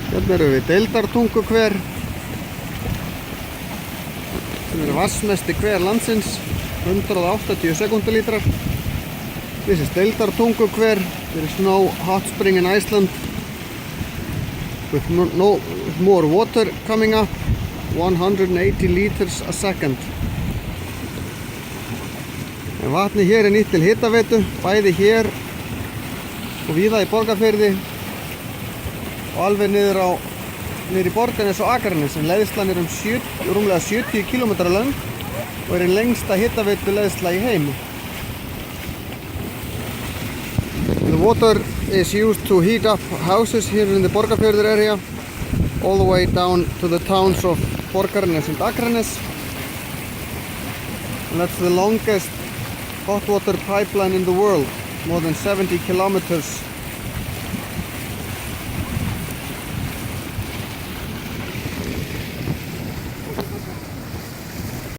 Hérna erum við Deildartungukver, sem er vatnsmesti hver landsins, 180 sekúndulítrar. This is Deildartungukver. There is no hot spring in Iceland, with more water coming up, 180 liters a second. En vatni hér er nýtt til hitaveitu, bæði hér og víða í Borgarfirði og alveg niður í Borgarnes og Akranes, en leiðslan er rúmlega 70 km löng og er ein lengsta hitaveitu leiðsla í heimi. The water is used to heat up houses here in the Borgarfjörður area, all the way down to the towns of Borgarnes and Akranes. And that's the longest hot water pipeline in the world, more than 70 kilometers